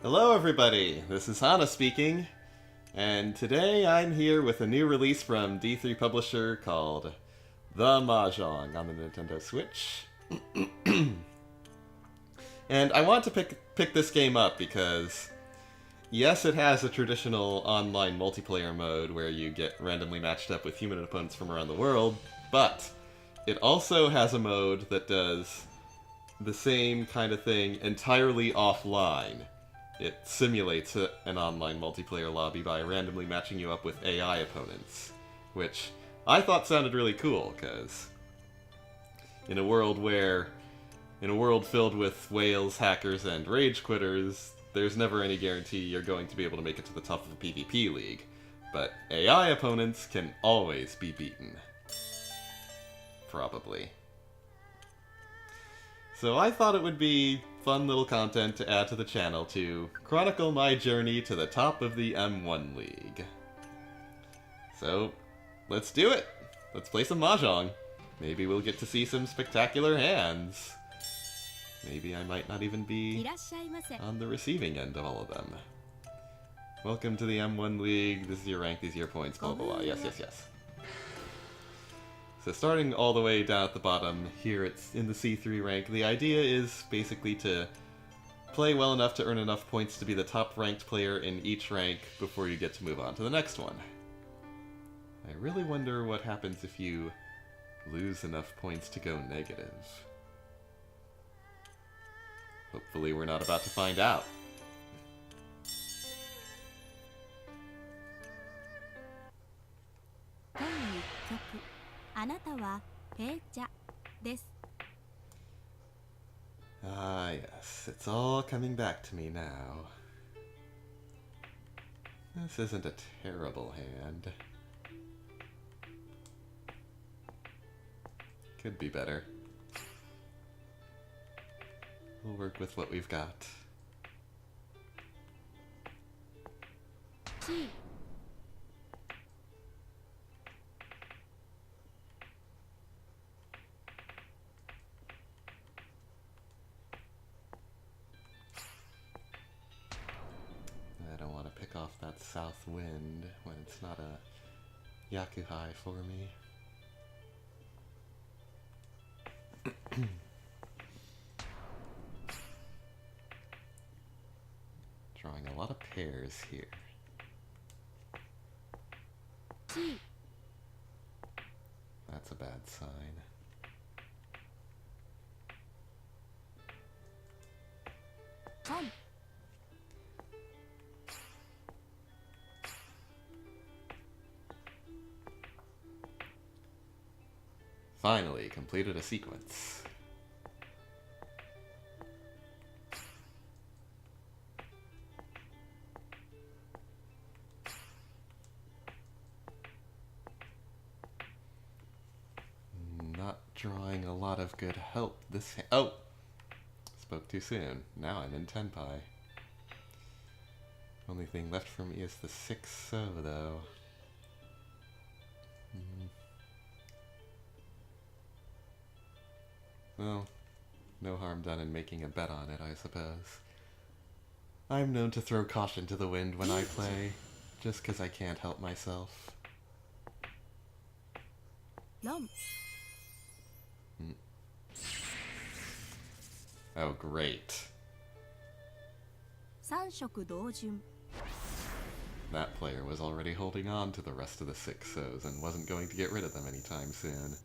Hello everybody, this is Hana speaking, and today I'm here with a new release from D3 Publisher called The Mahjong on the Nintendo Switch. And I want to pick this game up because, yes, it has a traditional online multiplayer mode where you get randomly matched up with human opponents from around the world, but it also has a mode that does the same kind of thing entirely offline. It simulates an online multiplayer lobby by randomly matching you up with AI opponents, which I thought sounded really cool, because in a world filled with whales, hackers, and rage quitters, there's never any guarantee you're going to be able to make it to the top of a PvP league. But AI opponents can always be beaten. Probably. So I thought it would be fun little content to add to the channel to chronicle my journey to the top of the M1 League. So, let's do it! Let's play some mahjong. Maybe we'll get to see some spectacular hands. Maybe I might not even be on the receiving end of all of them. Welcome to the M1 League, this is your rank, these are your points, blah blah blah, yes. So starting all the way down at the bottom, here it's in the C3 rank, the idea is basically to play well enough to earn enough points to be the top ranked player in each rank before you get to move on to the next one. I really wonder what happens if you lose enough points to go negative. Hopefully we're not about to find out. あなたは平茶です。 Ah, yes, it's all coming back to me now. This isn't a terrible hand. Could be better. We'll work with what we've got. G. I don't want to pick off that south wind when it's not a HOUTEI for me. Drawing a lot of pairs here. G. That's a bad sign. Tom. Finally, completed a sequence. Not drawing a lot of good help this oh! Spoke too soon. Now I'm in Tenpai. Only thing left for me is the 6-so, though. Well, no harm done in making a bet on it, I suppose. I'm known to throw caution to the wind when I play, just 'cause I can't help myself. Rom. Oh, great. 三色同順 That player was already holding on to the rest of the 6-sos and wasn't going to get rid of them anytime soon.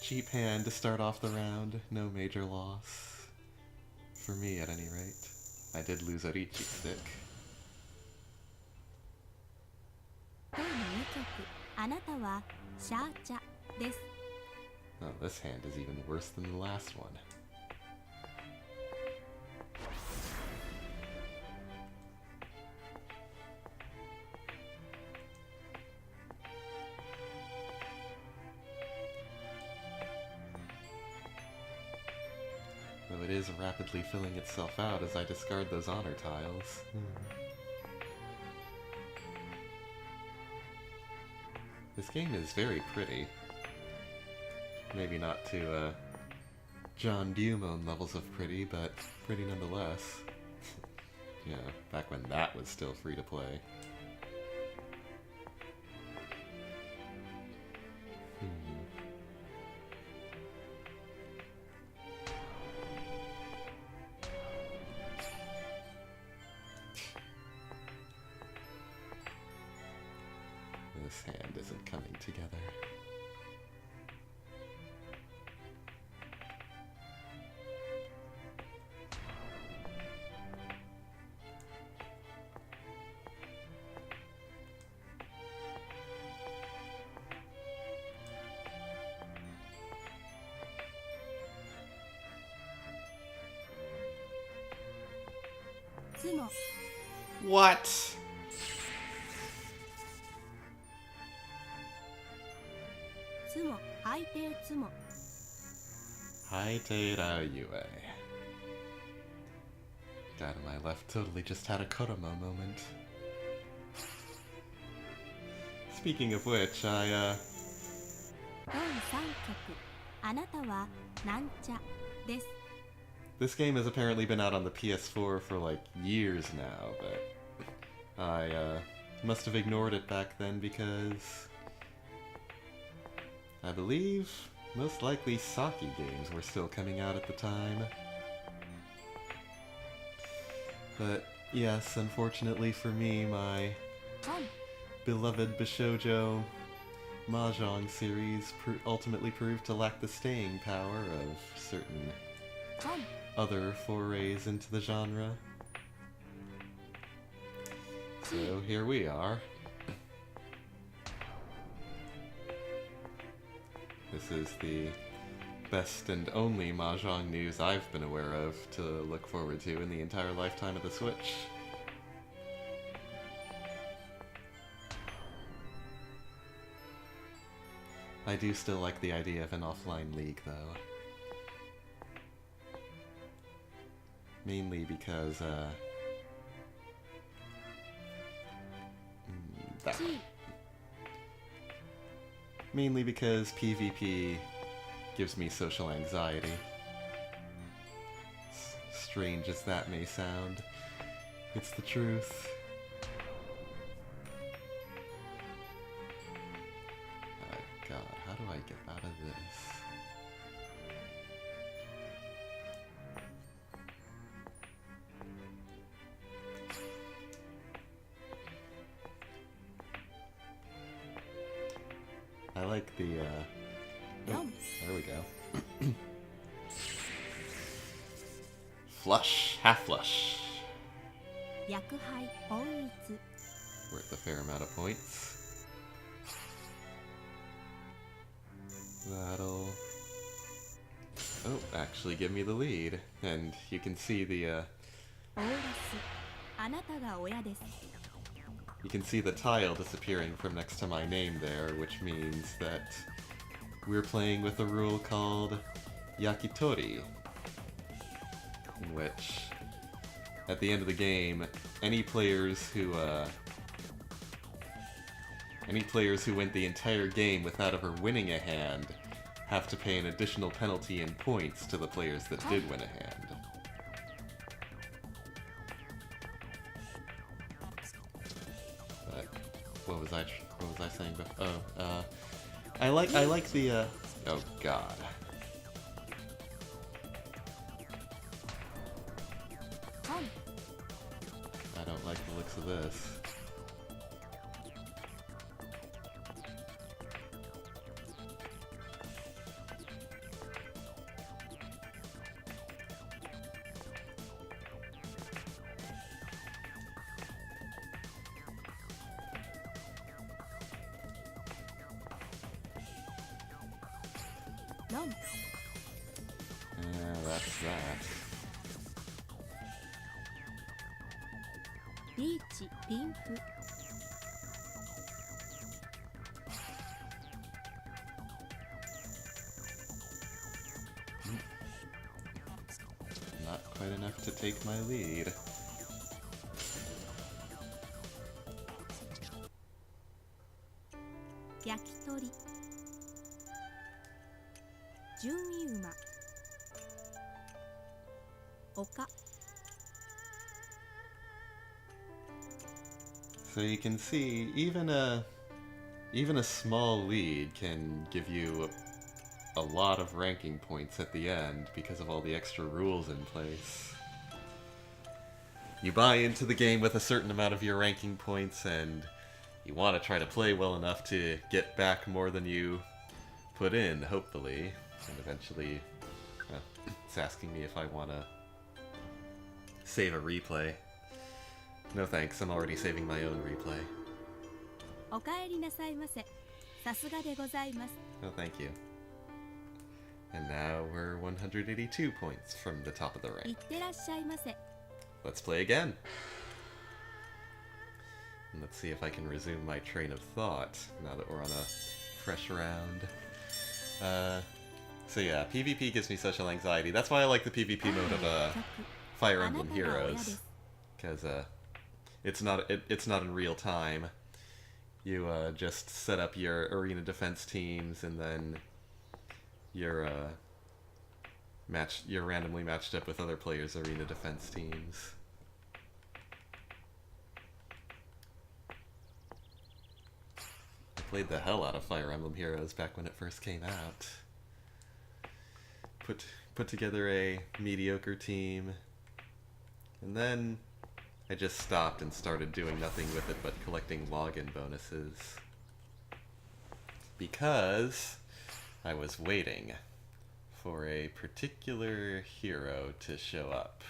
Cheap hand to start off the round, no major loss. For me, at any rate. I did lose a Richi stick. 第2局あなたはシャーチャです。 Oh, this hand is even worse than the last one. Though it is rapidly filling itself out as I discard those honor tiles. This game is very pretty. Maybe not to John Dumone levels of pretty, but pretty nonetheless. Yeah, back when that was still free to play. This hand isn't coming together. What? HOUTEI HOUTEI. God, my left totally just had a Koromo moment. Speaking of which, this game has apparently been out on the PS4 for like years now, but I must have ignored it back then because I believe most likely Saki games were still coming out at the time. But yes, unfortunately for me, my beloved Bishoujo mahjong series ultimately proved to lack the staying power of certain other forays into the genre. So here we are. This is the best and only mahjong news I've been aware of to look forward to in the entire lifetime of the Switch. I do still like the idea of an offline league, though. Mainly because, mainly because PvP gives me social anxiety. Strange as that may sound, it's the truth. Oh god, how do I get out of this? I like the, oh, there we go. Flush. Half flush. Worth a fair amount of points. That'll... oh, actually give me the lead. And you can see the, you can see the tile disappearing from next to my name there, which means that we're playing with a rule called Yakitori, in which, at the end of the game, any players who went the entire game without ever winning a hand have to pay an additional penalty in points to the players that did win a hand. What was I saying before? Oh, I like the, oh god. I don't like the looks of this. Yeah, that's that. Not quite enough to take my lead. Yakitori. 順位馬丘 So you can see, even a small lead can give you a lot of ranking points at the end because of all the extra rules in place. You buy into the game with a certain amount of your ranking points, and you want to try to play well enough to get back more than you put in, hopefully. And eventually, it's asking me if I want to save a replay. No thanks, I'm already saving my own replay. おかえりなさいませ。さすがでございます。 No thank you. And now we're 182 points from the top of the いっ rank. てらっしゃいませ。 Let's play again. And let's see if I can resume my train of thought now that we're on a fresh round. So yeah, PvP gives me social anxiety. That's why I like the PvP mode of Fire Emblem Heroes, because it's not in real time. You just set up your arena defense teams, and then you're randomly matched up with other players' arena defense teams. I played the hell out of Fire Emblem Heroes back when it first came out. Put together a mediocre team, and then I just stopped and started doing nothing with it but collecting login bonuses. Because I was waiting for a particular hero to show up.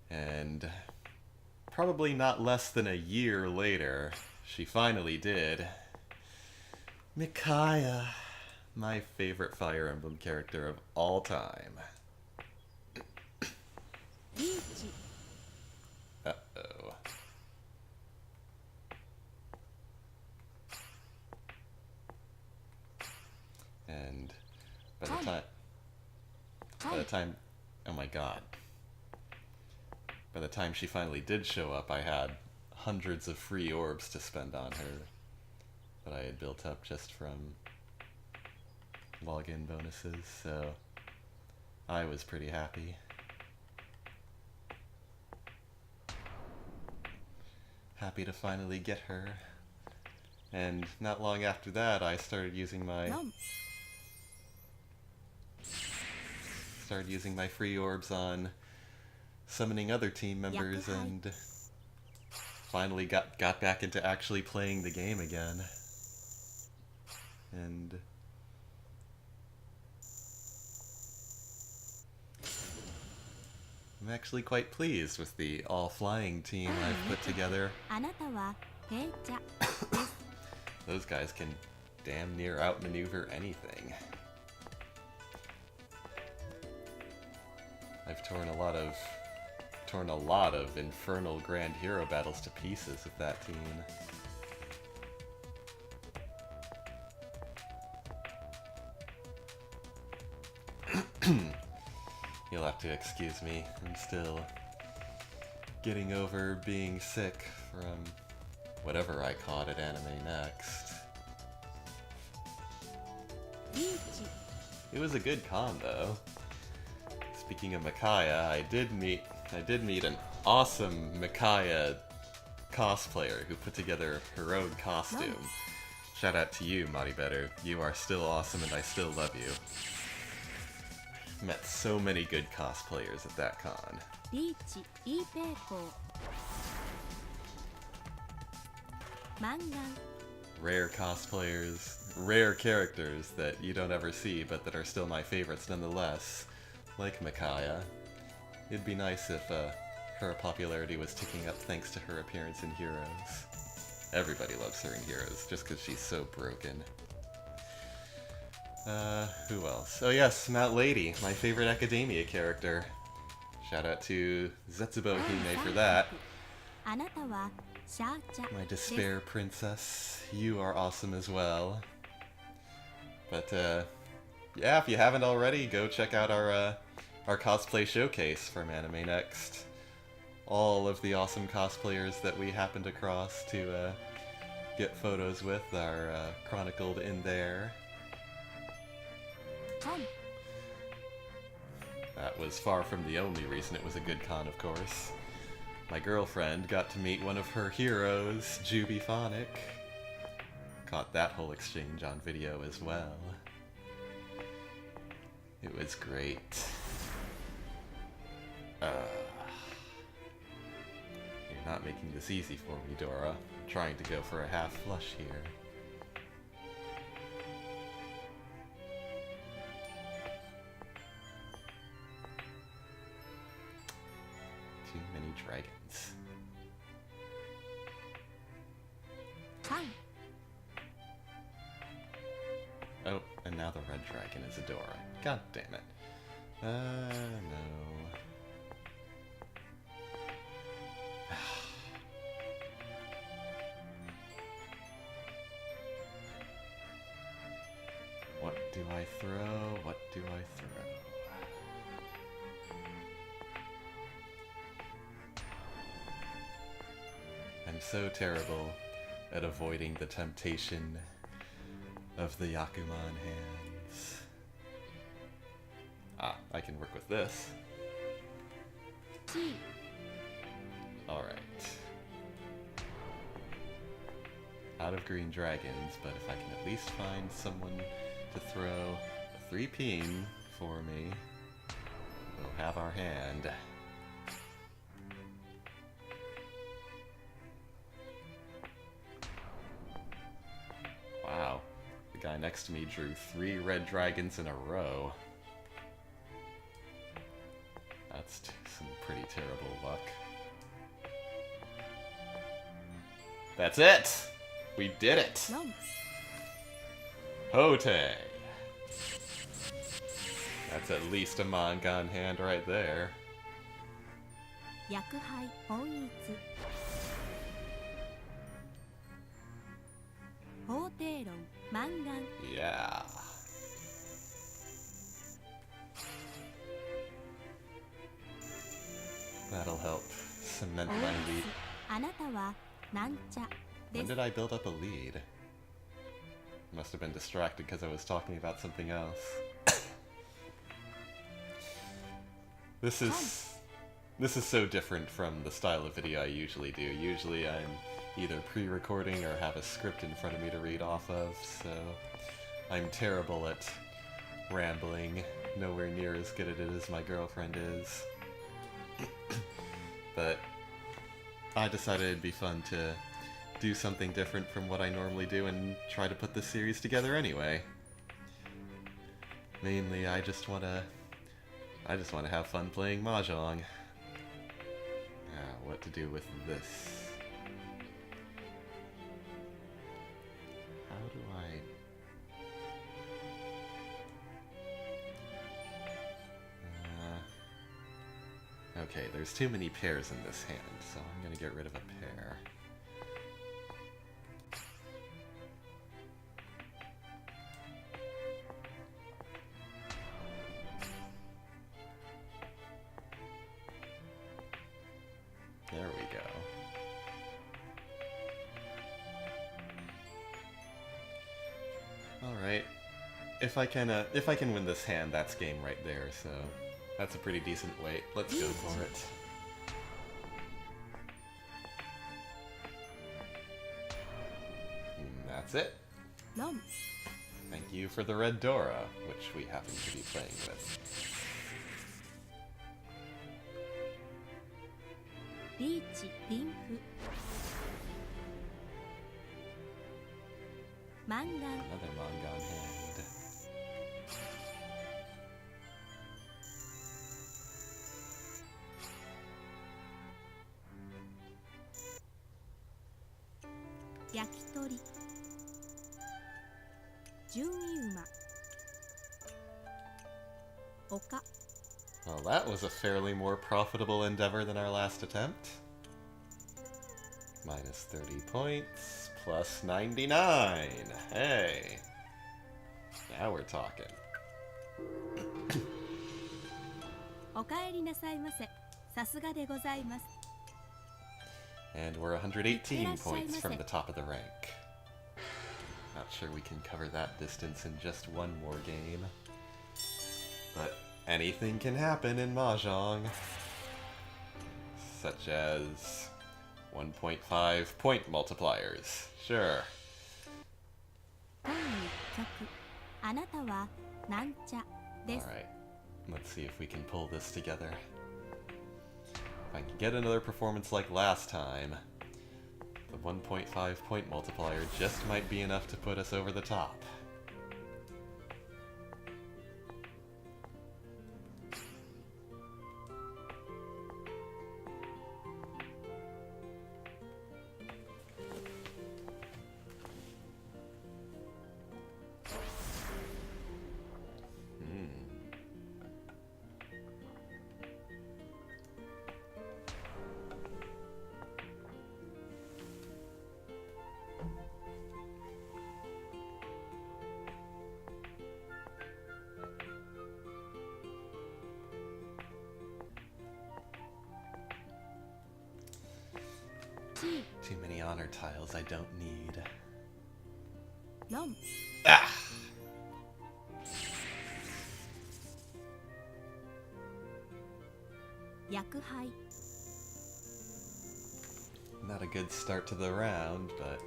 And probably not less than a year later, she finally did. Micaiah, my favorite Fire Emblem character of all time. リーチ Uh-oh. And by the time, oh my god. By the time she finally did show up, I had hundreds of free orbs to spend on her that I had built up just from login bonuses, so I was pretty happy. Happy to finally get her. And not long after that, I started using my 4 free orbs on summoning other team members, and finally got back into actually playing the game again. And I'm actually quite pleased with the all-flying team I've put together. あなたは平茶 Those guys can damn near outmaneuver anything. I've torn a lot of infernal grand hero battles to pieces with that team. You'll have to excuse me. I'm still getting over being sick from whatever I caught at Anime Next. リーチ It was a good con, though. Speaking of Micaiah, I did meet an awesome Micaiah cosplayer who put together her own costume. Shout out to you, Mighty Better. You are still awesome, and I still love you. Met so many good cosplayers at that con. リーチイーペーコーマンガン Rare cosplayers, rare characters that you don't ever see, but that are still my favorites nonetheless. Like Micaiah. It'd be nice if her popularity was ticking up thanks to her appearance in Heroes. Everybody loves her in Heroes, just because she's so broken. Who else? Oh yes, Mount Lady, my favorite Academia character. Shout out to Zetsubo Hime for that. あなたはシャーチャ My despair princess, you are awesome as well. But yeah, if you haven't already, go check out our cosplay showcase from Anime Next. All of the awesome cosplayers that we happened across to get photos with are chronicled in there. トン That was far from the only reason it was a good con, of course. My girlfriend got to meet one of her heroes, Jubyphonic. Caught that whole exchange on video as well. It was great. You're not making this easy for me, Dora. I'm trying to go for a half flush here. Too many dragons. Hi. Oh, and now the red dragon is Adora. God damn it. No. What do I throw? What do I throw? I'm so terrible at avoiding the temptation of the Yakuman hands. Ah, I can work with this. G. Alright. Out of green dragons, but if I can at least find someone to throw a 3-ping for me, we'll have our hand. Wow. The guy next to me drew 3 red dragons in a row. That's some pretty terrible luck. That's it! We did it! Long. HOUTEI! That's at least a Mangan hand right there. 薬杯本一法廷論満願 Yeah. That'll help cement my lead. あなたはなんちゃで When す did I build up a lead? Must have been distracted because I was talking about something else. This is so different from the style of video I usually do. Usually I'm either pre-recording or have a script in front of me to read off of, so I'm terrible at rambling, nowhere near as good at it as my girlfriend is. But I decided it'd be fun to do something different from what I normally do and try to put this series together anyway. Mainly, I just wanna have fun playing mahjong. What to do with this? How do I... Okay, there's too many pairs in this hand, so I'm gonna get rid of a pair. There we go. Alright. If I can win this hand, that's game right there, so that's a pretty decent weight. Let's go for it. And that's it. 論 Thank you for the red Dora, which we happen to be playing with. リーチリンフ満願 Another Mangan hand. 焼き鳥順位馬丘 Well, that was a fairly more profitable endeavor than our last attempt. Minus 30 points, plus 99. Hey. Now we're talking. おかえりなさいませさすがでございます And we're 118 points from the top of the rank. Not sure we can cover that distance in just one more game. But anything can happen in mahjong. Such as 1.5 point multipliers. Sure. 第1局あなたはなんちゃです。 Alright, let's see if we can pull this together. If I can get another performance like last time, the 1.5 point multiplier just might be enough to put us over the top. Too many honor tiles I don't need. 4 Ah! HOUTEI Not a good start to the round, but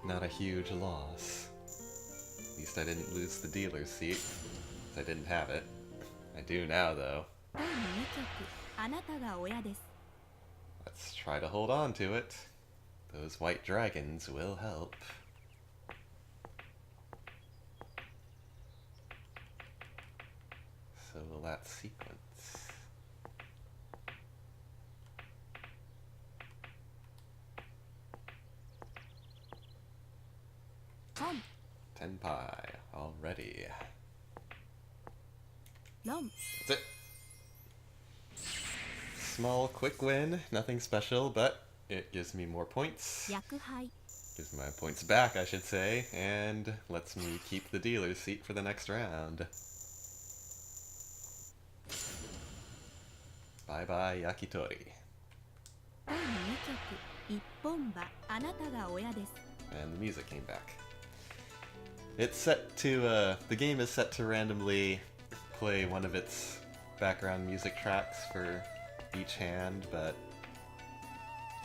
not a huge loss. At least I didn't lose the dealer's seat, 'cause I didn't have it. I do now, though. 第2局あなたが親です。 Let's try to hold on to it. Those white dragons will help. So will that sequence. Ten. Tenpai already. 4 That's it. Small, quick win. Nothing special, but it gives me more points. HOUTEI Gives my points back, I should say, and lets me keep the dealer's seat for the next round. Bye bye, Yakitori. 第2局一本馬あなたが親です。 And the music came back. It's set to, the game is set to randomly play one of its background music tracks for each hand, but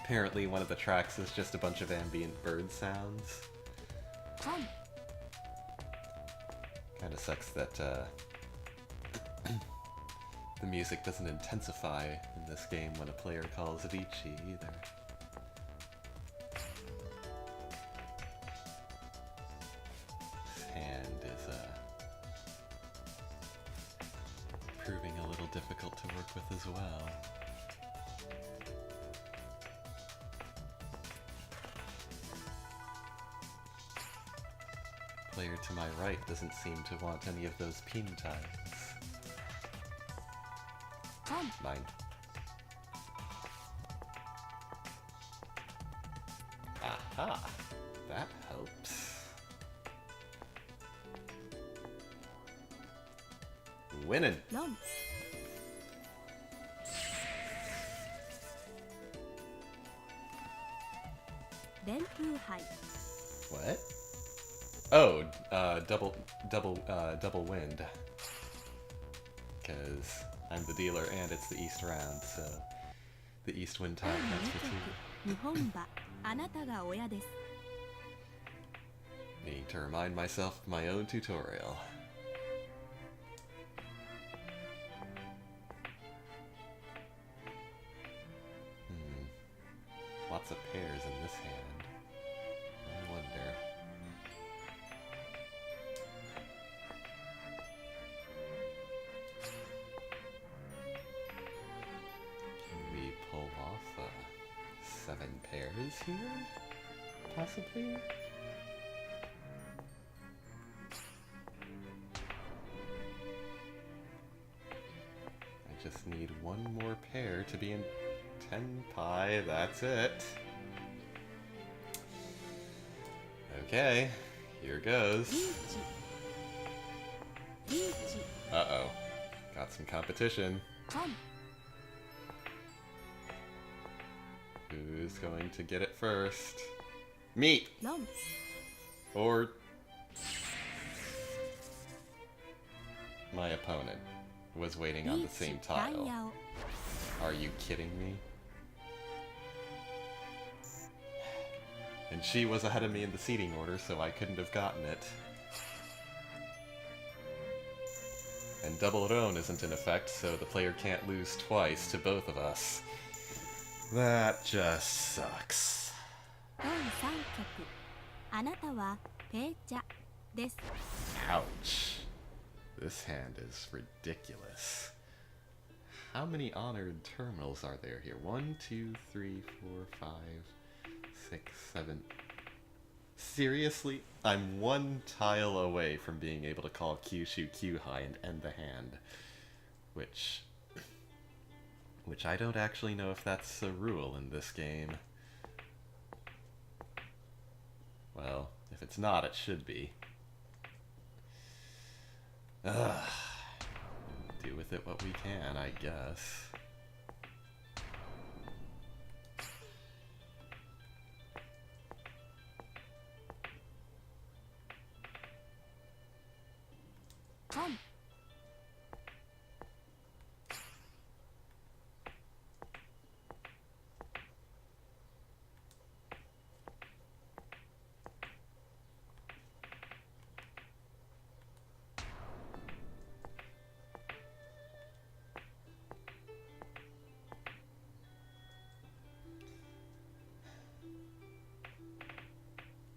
apparently one of the tracks is just a bunch of ambient bird sounds. 10 Kinda sucks that, the music doesn't intensify in this game when a player calls Vici either. This hand is, proving a little difficult to work with as well. Player to my right doesn't seem to want any of those pin tiles. 10 Mine. Aha! That helps. Winning! 4 連風杯 What? Oh, double wind. Because I'm the dealer and it's the East round, so the East wind 第 tile 2 counts for 局 two. 日本馬あなたが親です。 Need to remind myself of my own tutorial. Lots of pairs in this hand. I wonder. Can we pull off 7 pairs here? Possibly? I just need one more pair to be in 10 pi, that's it. Okay, here goes. リーチリーチ Uh-oh. Got some competition. 10 Who's going to get it first? Me! 4 Or my opponent. was waiting on the same ダイ tile. ヤを Are you kidding me? And she was ahead of me in the seating order, so I couldn't have gotten it. And double roan isn't in effect, so the player can't lose twice to both of us. That just sucks. 第3局あなたはペーチャです Ouch. This hand is ridiculous. How many honored terminals are there here? 1, 2, 3, 4, 5, 6, 7. Seriously? I'm one tile away from being able to call Kyushu Q-High and end the hand. Which I don't actually know if that's a rule in this game. Well, if it's not, it should be. Ugh. Do with it what we can, I guess. Come.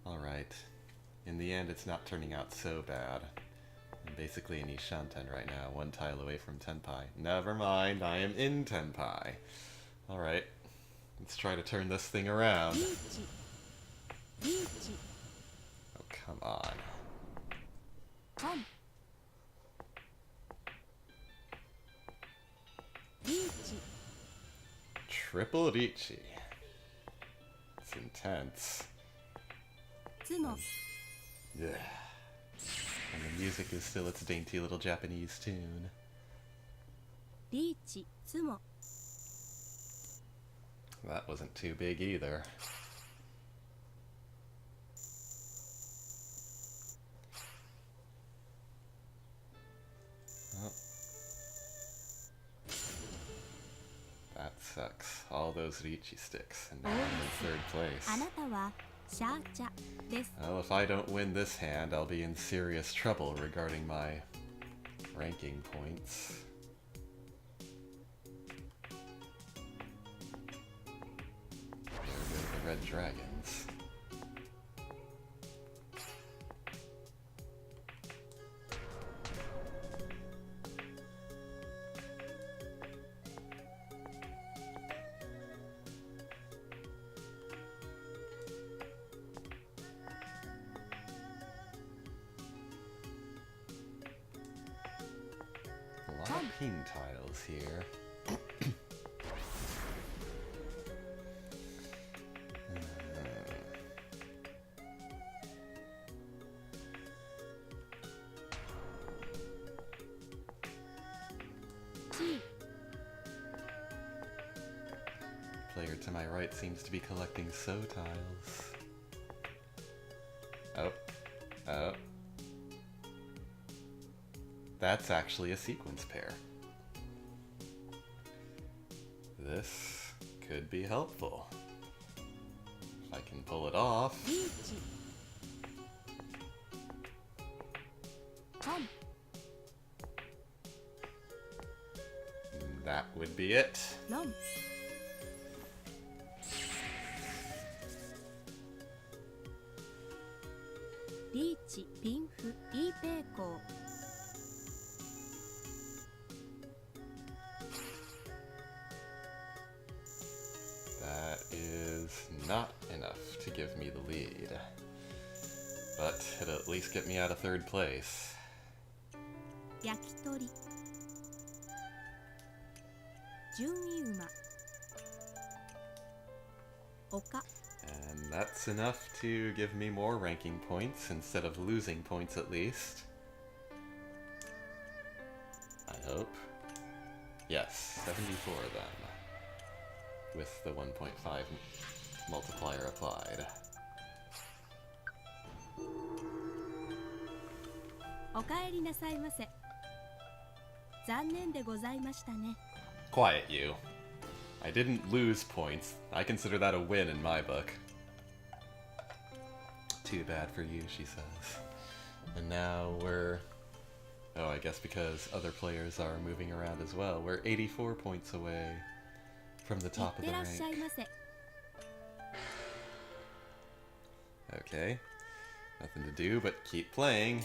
Alright. In the end, it's not turning out so bad. I'm basically in Ishanten right now, one tile away from Tenpai. Never mind, I am in Tenpai. Alright. Let's try to turn this thing around. リーチリーチ Oh, come on. コンリーチ Triple Ricci. It's intense. ツモ Yeah. And the music is still its dainty little Japanese tune. リーチツモ That wasn't too big either. Oh. That sucks. All those Ricci sticks, and now I'm in third あ place. なたはシャーチャです Well, if I don't win this hand, I'll be in serious trouble regarding my ranking points. There go the red dragons. A lot of ping tiles here. Player to my right seems to be collecting so tiles. Oh. Oh. That's actually a sequence pair. This could be helpful. If I can pull it off. リーチコン That would be it. ロンリーチピンフイーペイコー That is not enough to give me the lead. But it'll at least get me out of third place. 焼き鳥順位馬丘 And that's enough to give me more ranking points instead of losing points at least. I hope. Yes, 74 then. With the 1.5 multiplier applied. おかえりなさいませ残念でございましたね。 Quiet, you. I didn't lose points. I consider that a win in my book. Too bad for you, she says. And now we're... Oh, I guess because other players are moving around as well. We're 84 points away from the い top っ of て the らっしゃい rank. ませ。 Okay. Nothing to do but keep playing.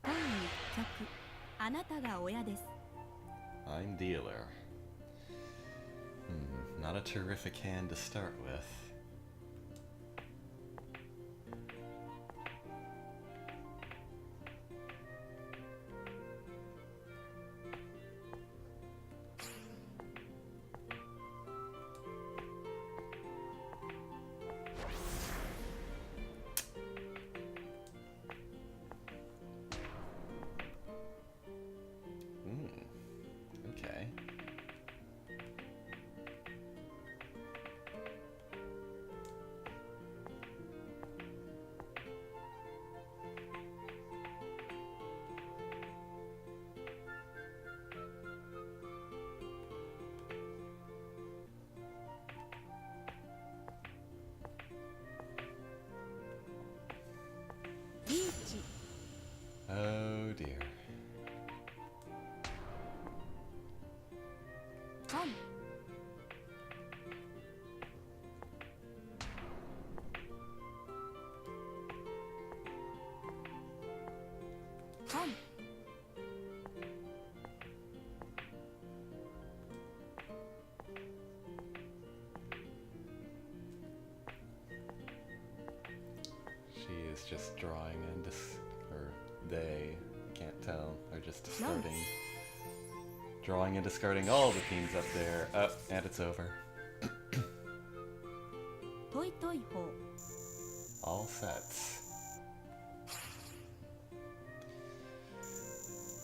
第1曲、あなたが親です。 I'm dealer. Not a terrific hand to start with. Okay. Oh dear. トン。トン。 She is just drawing in, or they, can't tell, are just discarding. Drawing and discarding all the teams up there. Oh, and it's over. トイトイホ All sets.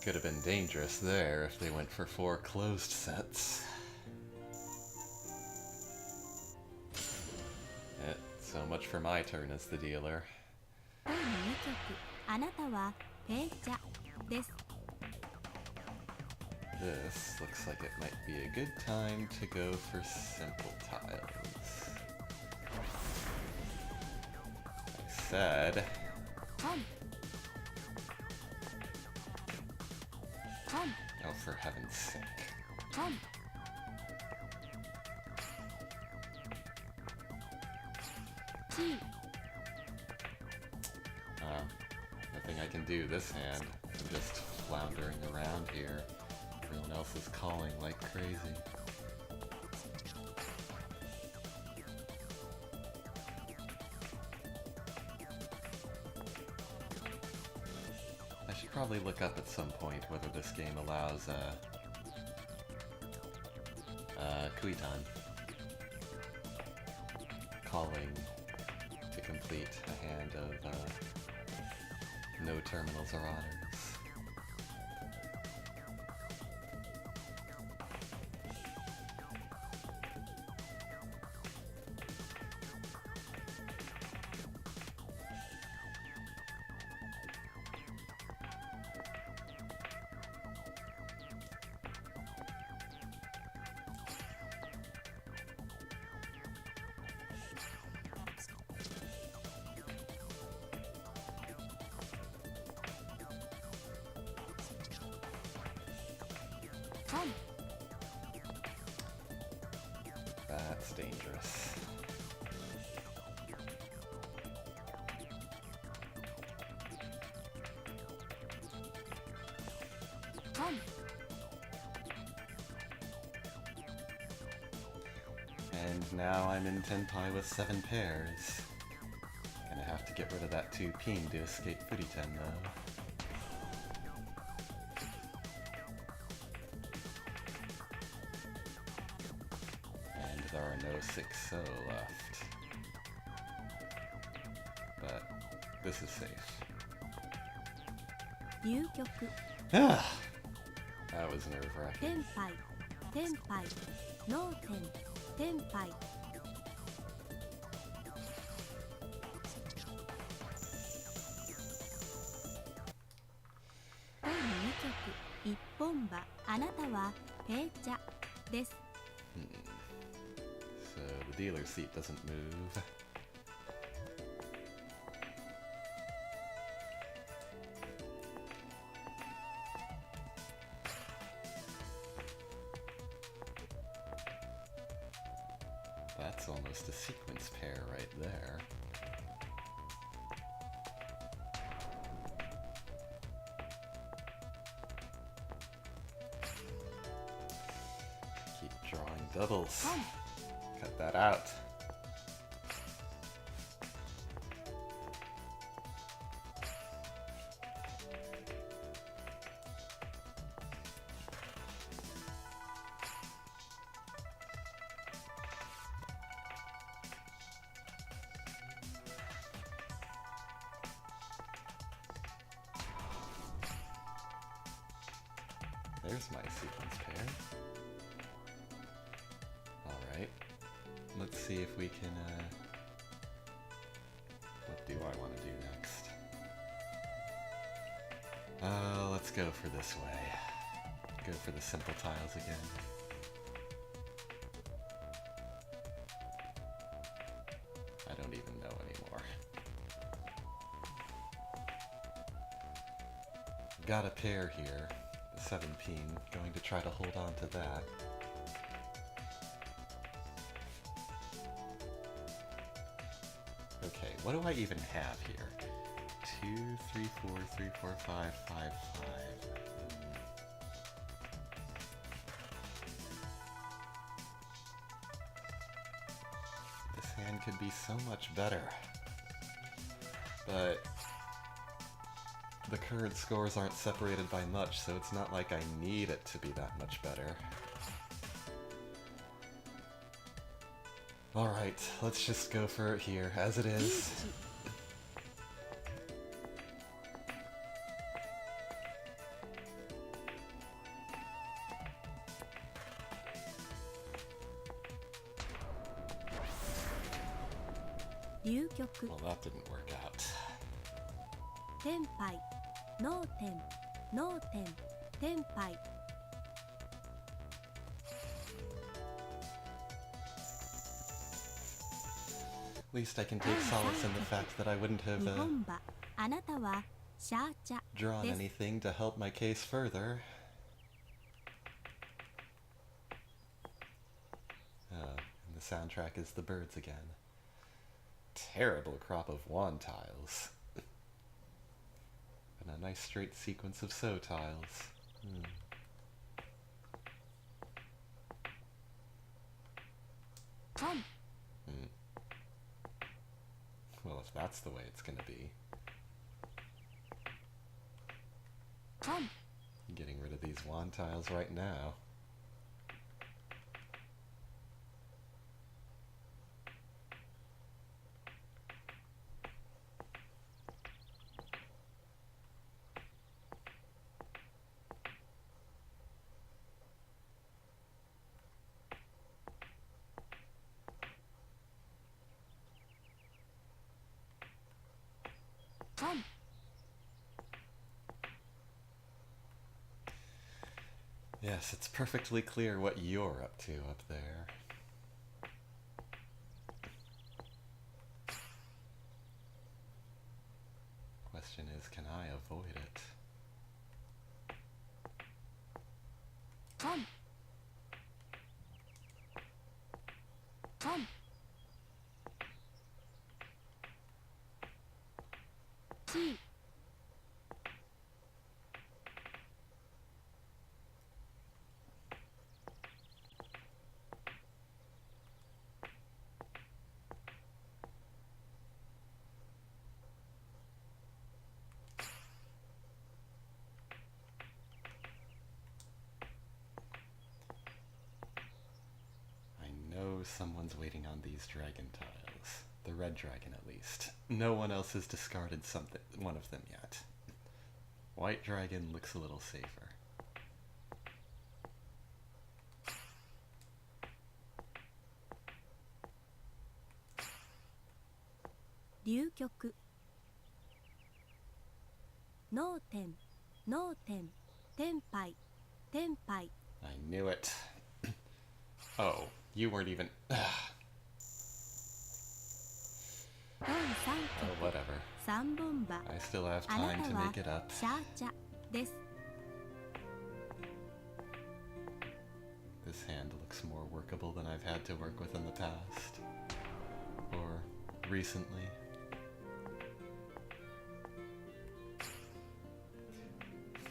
Could have been dangerous there if they went for 4 closed sets. So much for my turn as the dealer. 第2曲、あなたはペイチャです。 This looks like it might be a good time to go for simple tiles. I said... トン。トン。 Oh, for heaven's sake. トン。 チー。 Nothing I can do this hand. I'm just floundering around here. Everyone else is calling like crazy. I should probably look up at some point whether this game allows Kuitan calling to complete a hand of no terminals or honors. That's dangerous. And now I'm in Tenpai with 7 pairs. Gonna have to get rid of that 2 peen to escape Furiten though. There are no 6-0 left. But this is safe. 入局 That was nerve-wracking. テンパイテンパイノーテンテンパイ本場あなたは平茶です So the dealer's seat doesn't move. That's almost a sequence pair right there. Keep drawing doubles. Cut that out. There's my sequence pair. Alright. Let's see if we can, what do I want to do next? Let's go for this way. Go for the simple tiles again. I don't even know anymore. Got a pair here. 17, going to try to hold on to that. Okay, what do I even have here? 2, 3, 4, 3, 4, 5, 5, 5. This hand could be so much better. But the current scores aren't separated by much, so it's not like I need it to be that much better. Alright, let's just go for it here, as it is. Well, that didn't work out. 天杯脳天脳天天杯 At least I can take solace in the fact that I wouldn't have 日本馬あなたはシャーチャ drawn です anything to help my case further. And the soundtrack is the birds again. Terrible crop of wand tiles. And a nice straight sequence of so tiles. Well, if that's the way it's gonna be. Getting rid of these wand tiles right now. Yes, it's perfectly clear what you're up to up there. Question is, can I avoid it? T Someone's waiting on these dragon tiles. The red dragon, at least. No one else has discarded one of them yet. White dragon looks a little safer. Ryu Kyoku 脳天脳天天杯天杯 I knew it. Oh, you weren't even... 4三 Oh, 曲 whatever. 三本場 I still have あな time た to は make it up. シャーチャです This hand looks more workable than I've had to work with in the past. Or recently.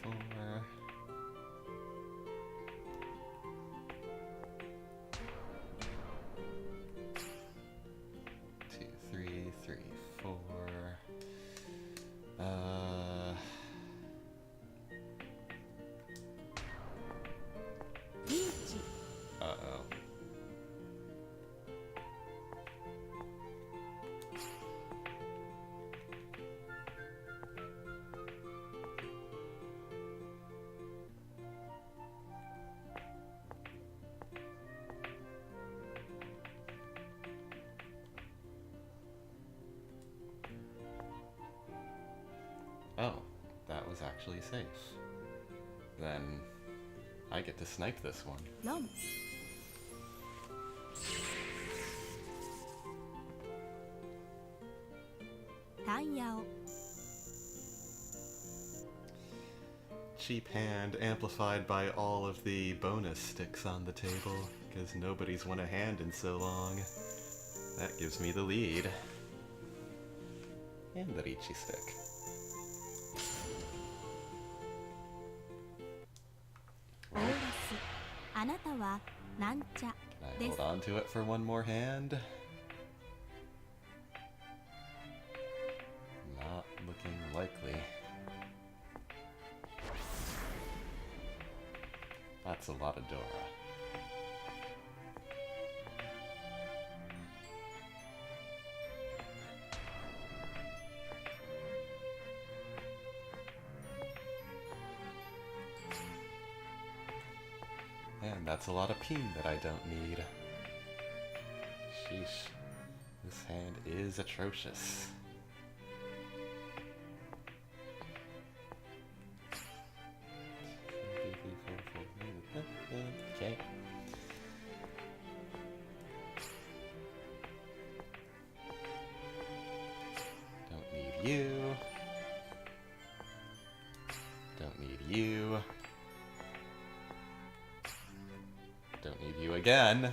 Four. Two, three, three, four. Peach Uh-oh. Oh, that was actually safe. Then I get to snipe this one. ロンタンヤオ Cheap hand amplified by all of the bonus sticks on the table, because nobody's won a hand in so long. That gives me the lead. And the Richi stick. オーラスあなたはなんちゃ Can I hold on to it for one more hand? Not looking likely. That's a lot of Dora. And that's a lot of peen that I don't need. Sheesh. This hand is atrocious. Okay. Don't need you. Don't need you. Don't need you again.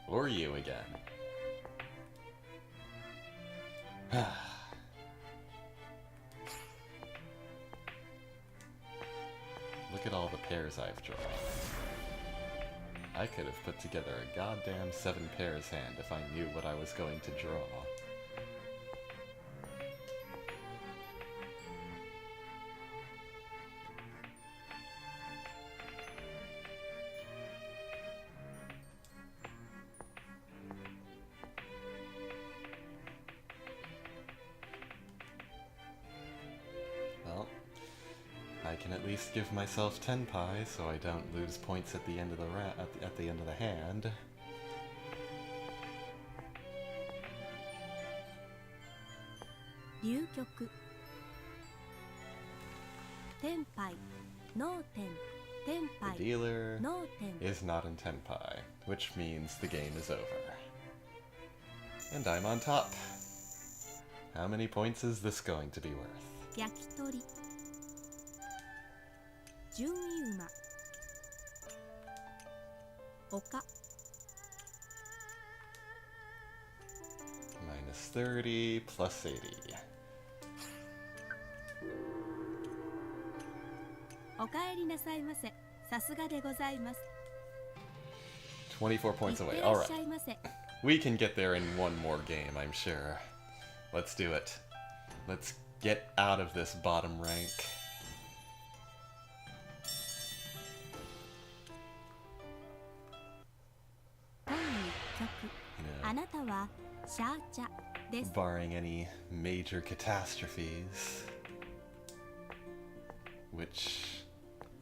Or you again. Look at all the pairs I've drawn. I could have put together a goddamn 7 pairs hand if I knew what I was going to draw. Well, I can at least give myself 10 pies so I don't lose points at the end of the at the end of the hand. Ryu Kyoku 天杯ノーテン天 The 杯 dealer ノーテン is not in Tenpai, which means the game is over. And I'm on top. How many points is this going to be worth? 焼き鳥順位馬丘 Minus 30 plus 80. おかえりなさいませさすがでございます24 い points って away. らっ Alright. しゃいませ We can get there in one more game, I'm sure. Let's do it. Let's get out of this bottom rank. 第1曲 You あ know, なたはシャーチャです barring any major catastrophes, which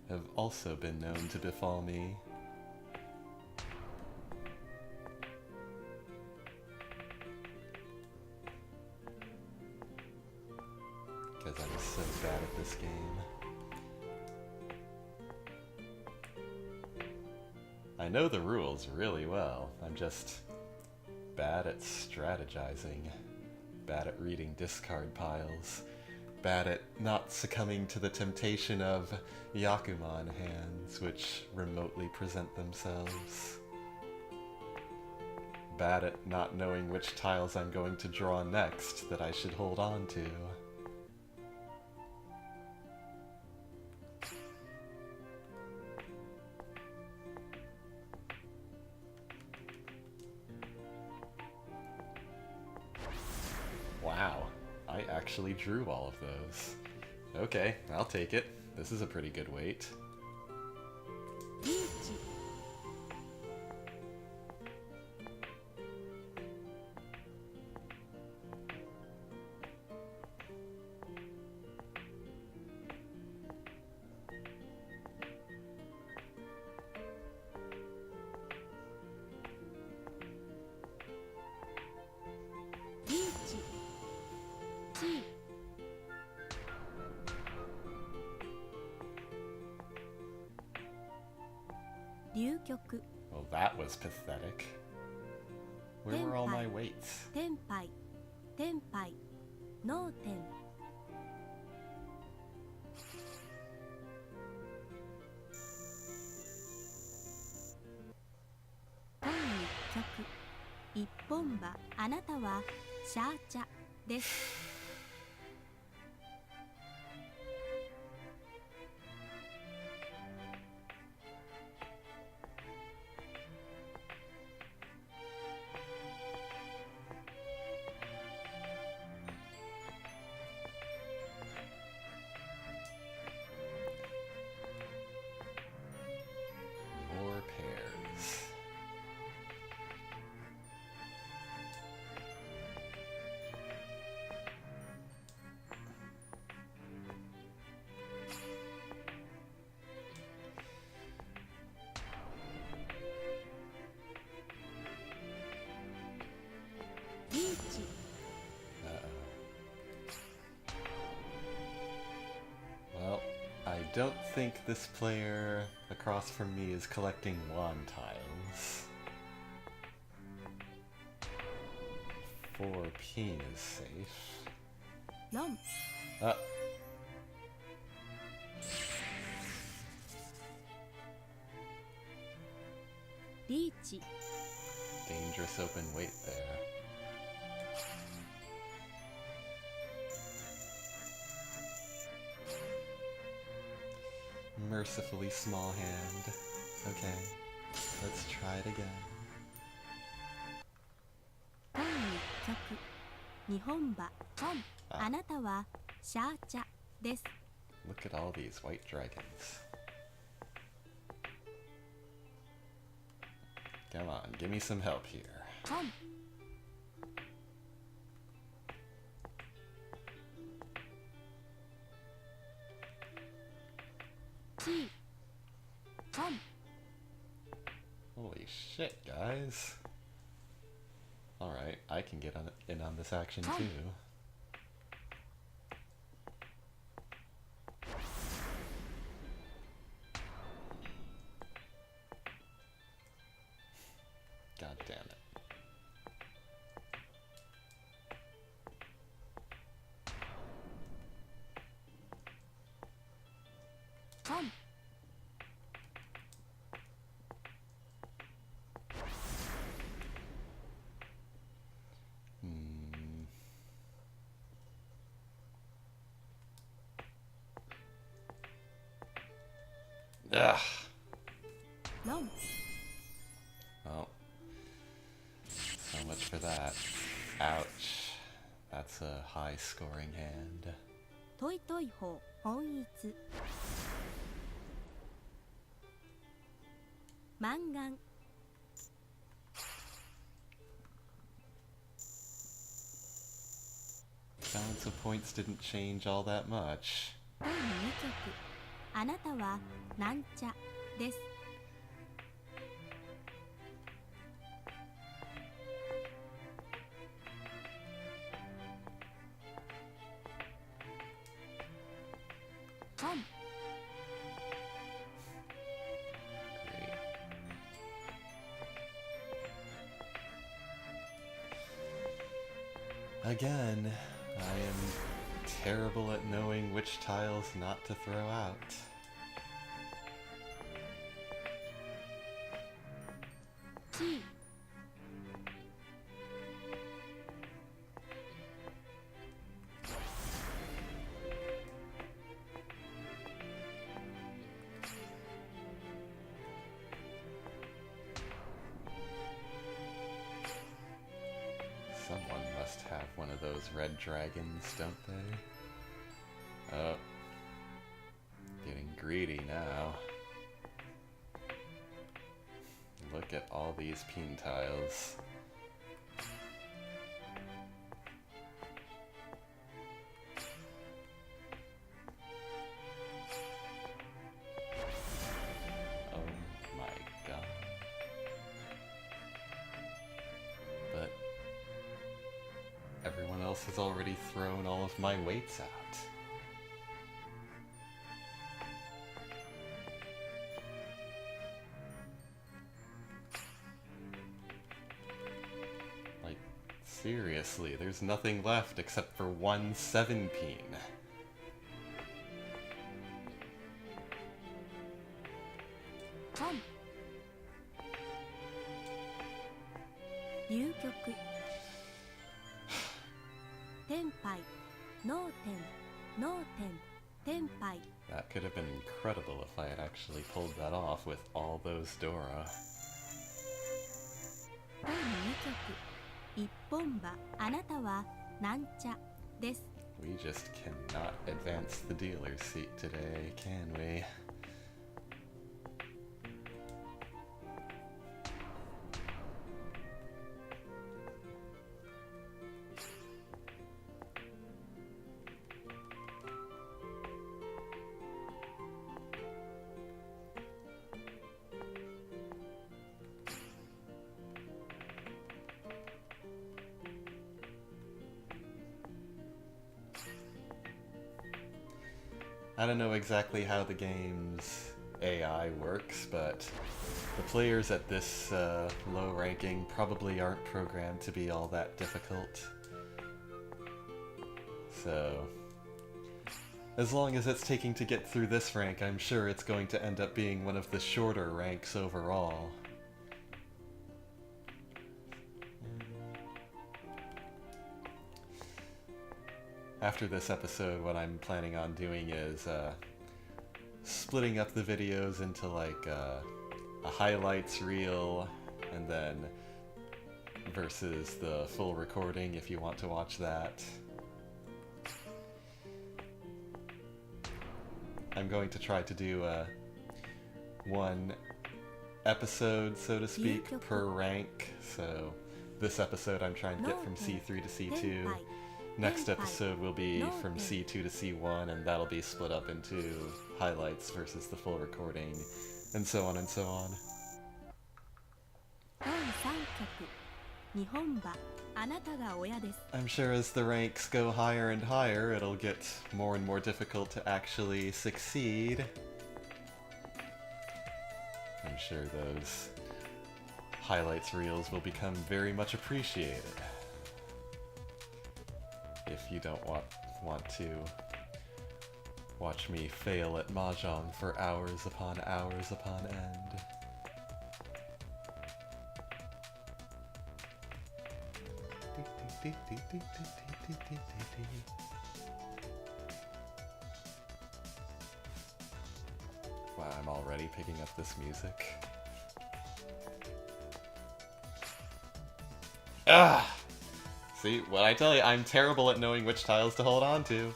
have also been known to befall me. Because I'm so bad at this game. I know the rules really well. I'm just bad at strategizing, bad at reading discard piles, bad at not succumbing to the temptation of Yakuman hands which remotely present themselves. Bad at not knowing which tiles I'm going to draw next that I should hold on to. Wow, I actually drew all of those. Okay, I'll take it. This is a pretty good weight. リーチ リーチ T 流局 Well, that was pathetic. Where were all my weights? 天杯天杯脳天 本一曲一本馬あなたはシャーチャです More pairs. Well, I don't think this player across from me is collecting wand tiles. 4 peen is safe. 4 Ah, Reach. dangerous open weight there. Mercifully small hand. Okay, let's try it again. 本一曲日本馬本あなたはシャーチャです Look at all these white dragons. Come on, give me some help here. 本 T 本 Holy shit, guys. Alright, I can get in on this action too. God damn it. Tom. Ugh. No. Well, so much for that. Ouch. That's a high scoring hand. トイトイ法本一満願 Balance of points didn't change all that much. 第2局あなたはなんちゃです本 Great. Again, I am terrible at knowing which tiles not to throw out. G. Someone must have one of those red dragons, don't they? Oh. Getting greedy now. Look at all these peen tiles. Oh my god. But everyone else has already thrown all of my weights out. Like, seriously, there's nothing left except for one 7-peen. Con. 流局天杯脳天脳天天杯 That could have been incredible if I had actually pulled that off with all those Dora. 第2局一本場あなたはなんちゃです We just cannot advance the dealer's seat today, can we? I don't know exactly how the game's AI works, but the players at this low ranking probably aren't programmed to be all that difficult. So, as long as it's taking to get through this rank, I'm sure it's going to end up being one of the shorter ranks overall. After this episode, what I'm planning on doing is splitting up the videos into like a highlights reel, and then versus the full recording if you want to watch that. I'm going to try to do one episode, so to speak, per rank. So this episode I'm trying to get from C3 to C2. Next episode will be from C2 to C1, and that'll be split up into highlights versus the full recording, and so on and so on. 第3局日本馬あなたが親です I'm sure as the ranks go higher and higher, it'll get more and more difficult to actually succeed. I'm sure those highlights reels will become very much appreciated. If you don't want to watch me fail at mahjong for hours upon end. Wow, I'm already picking up this music. Ah! See, what I tell you, I'm terrible at knowing which tiles to hold on to.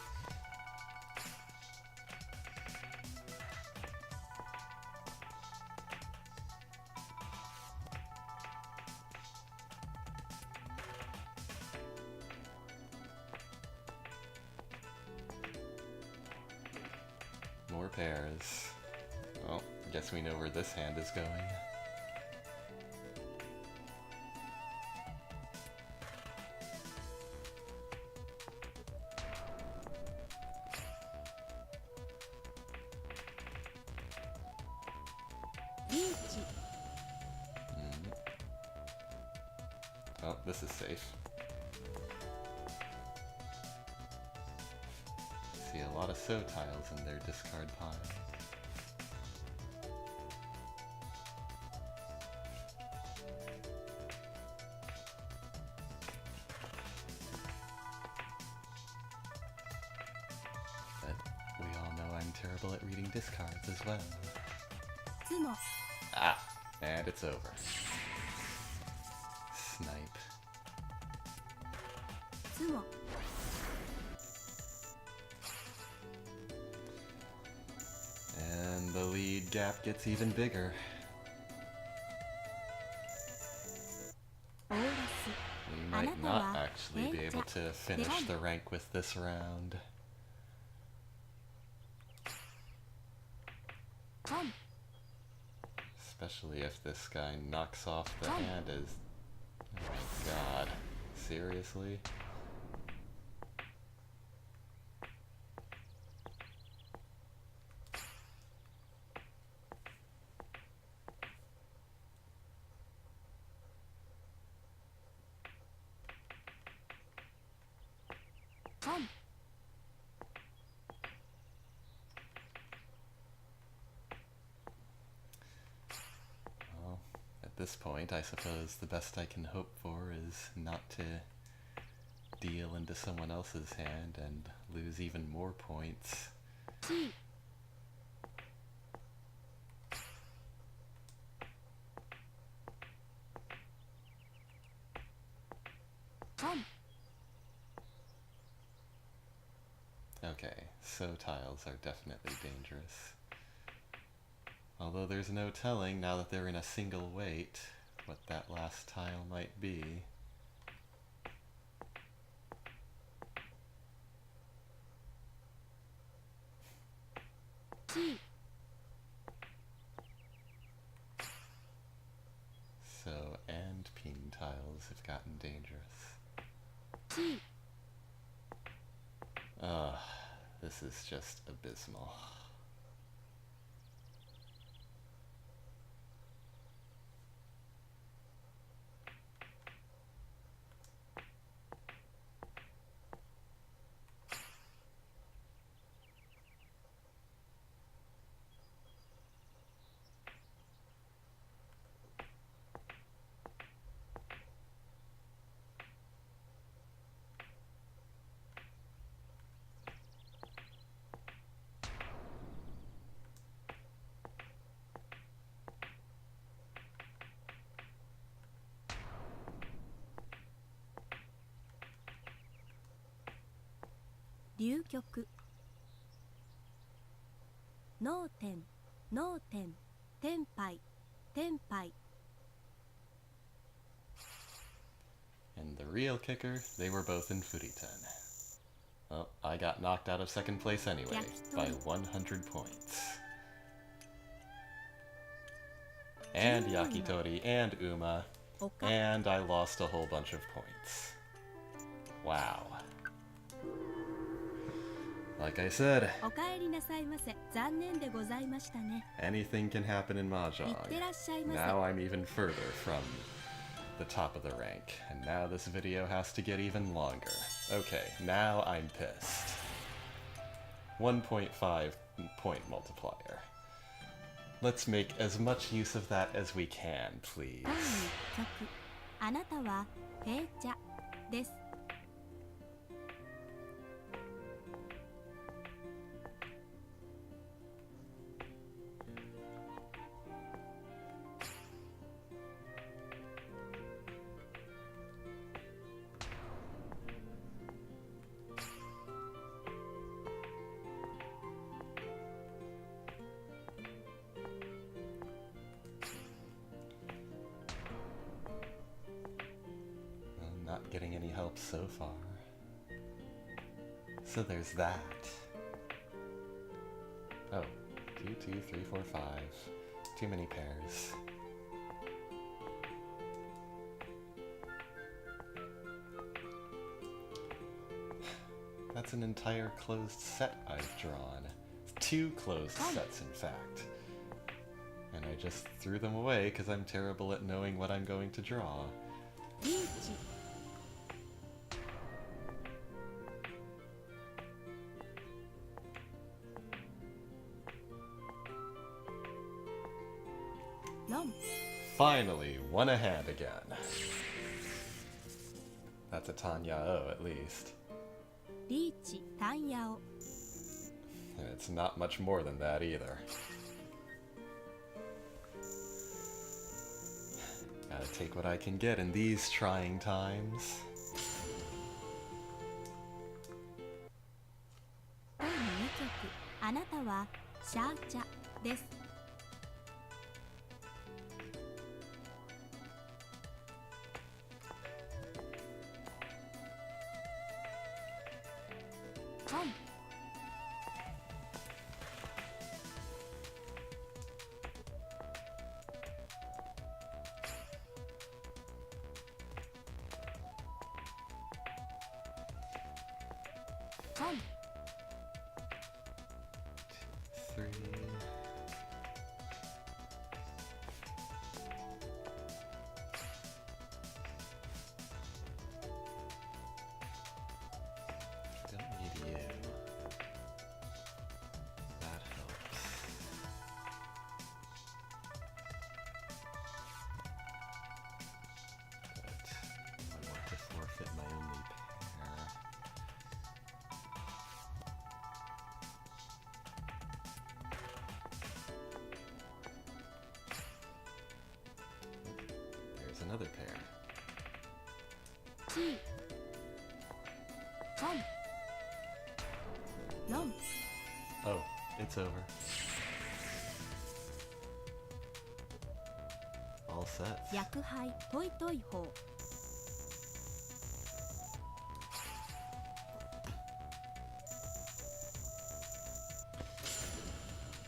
More pairs. Well, I guess we know where this hand is going. Oh, this is safe. lot of so tiles in their discard pile. But we all know I'm terrible at reading discards as well. つも Ah, and it's over. Snipe. つも And the lead gap gets even bigger. オーラス We might not actually be able to finish the rank with this round. トン Especially if this guy knocks off the hand as... Oh my god. Seriously? Tom. Well, at this point, I suppose the best I can hope for is not to deal into someone else's hand and lose even more points. T. Tom. Okay, so tiles are definitely dangerous. Although there's no telling, now that they're in a single weight, what that last tile might be. T. So, and ping tiles have gotten dangerous. T. Ugh, this is just abysmal. Liu局脳天脳天天杯天杯 And the real kicker, they were both in Furitan. Well, I got knocked out of second place anyway, by 100 points. And Yakitori and Uma, and I lost a whole bunch of points. Wow. Like I said, おかえりなさいませ残念でございましたね anything can happen in い mahjong. ってらっしゃいませ Now I'm even further from the top of the rank, and now this video has to get even longer. Okay, now I'm pissed. 1.5 point multiplier. Let's make as much use of that as we can, please. 第2局あなたは平茶です I'm not getting any help so far. So there's that. Oh, 2, 2, 3, 4, 5. Too many pairs. That's an entire closed set I've drawn. 2 closed sets, in fact. And I just threw them away because I'm terrible at knowing what I'm going to draw. リーチ Well, 4 Finally, one ahead again. That's a Tanyao at least. リーチ単ヤオ And it's not much more than that either. Gotta take what I can get in these trying times. 第2局あなたはシャーチャです。トン トン 3. Don't need you. That helps. But I want to forfeit my only pair. There's another pair. チートンロン Oh, it's over. All set. 薬杯トイトイホー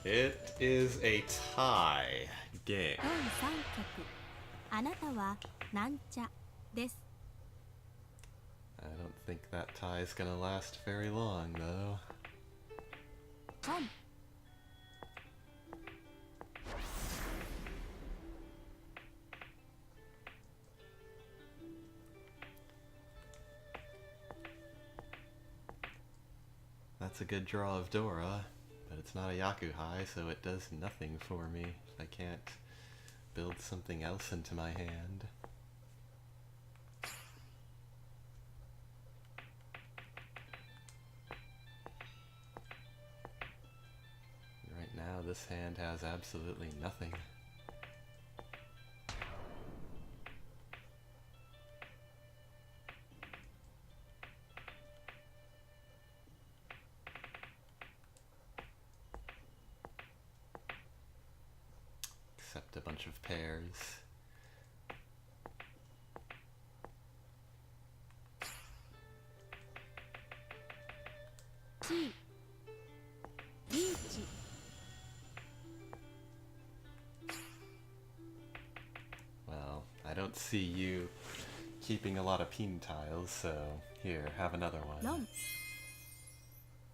It is a tie game. 第3局あなたはなんちゃです。 I don't think that tie is gonna last very long, though. トン That's a good draw of Dora, but it's not a Yakuhai, so it does nothing for me. I can't build something else into my hand. Right now, this hand has absolutely nothing. Except a bunch of pairs. T リーチ Well, I don't see you keeping a lot of pin tiles, so here, have another ロ one. ン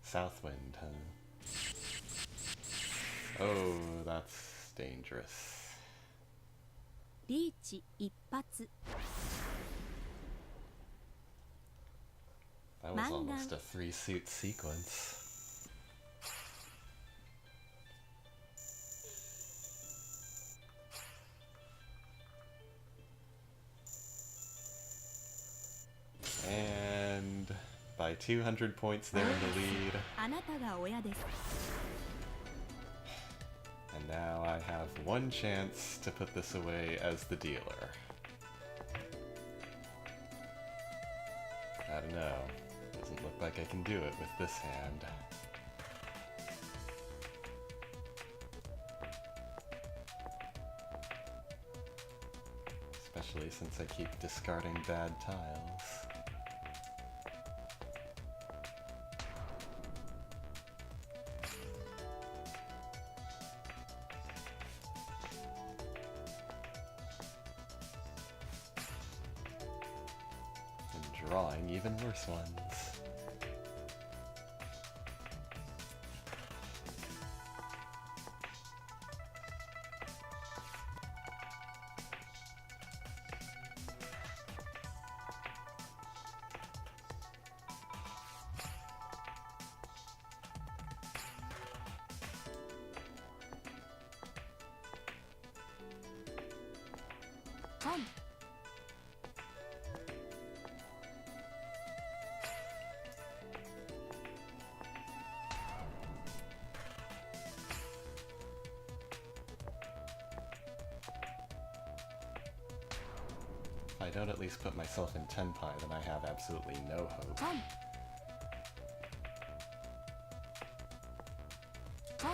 Southwind, huh? Oh, that's dangerous. リーチ一発 That was Mangan. almost a 3-suit sequence. And by 200 points, they're in the lead. あなたが親です。 And now I have one chance to put this away as the dealer. I don't know. Doesn't look like I can do it with this hand. Especially since I keep discarding bad tiles. And drawing even worse ones. トン If I don't at least put myself in Tenpai, then I have absolutely no hope. トントン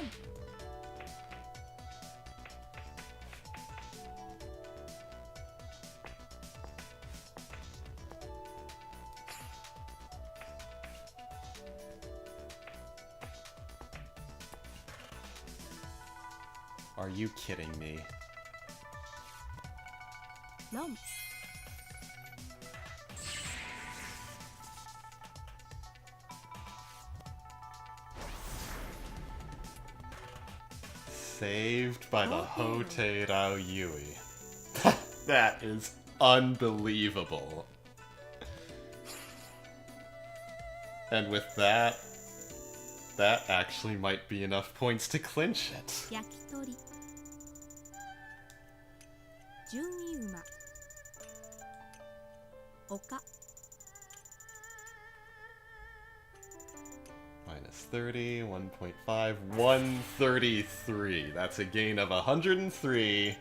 Are you kidding me? ロン Saved by the HOUTEI Yui. That is unbelievable. And with that, that actually might be enough points to clinch it. 焼き鳥順位馬丘 Minus 30, 1.5, 133. That's a gain of 103.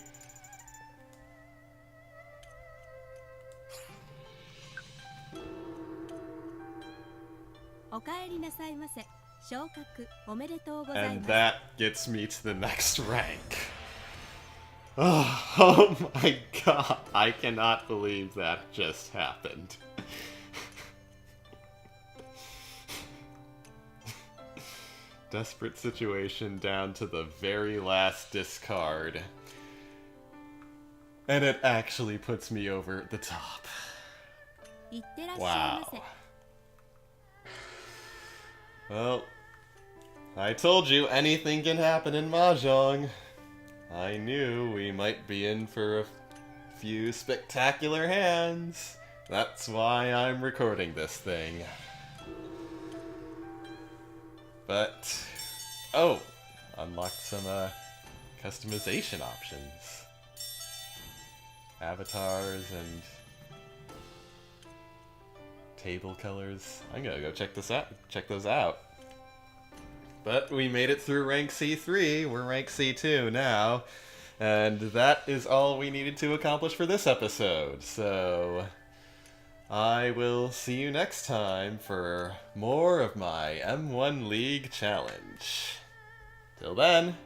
おかえりなさいませ昇格おめでとうござい And ます that gets me to the next rank. Oh my god, I cannot believe that just happened. Desperate situation down to the very last discard. And it actually puts me over the top. いってらっしゃいませ Wow. Well, I told you anything can happen in mahjong. I knew we might be in for a few spectacular hands. That's why I'm recording this thing. But, oh, unlocked some customization options. Avatars and table colors. I'm gonna go check those out. But we made it through rank C3, we're rank C2 now, and that is all we needed to accomplish for this episode, so I will see you next time for more of my M1 League Challenge. Till then,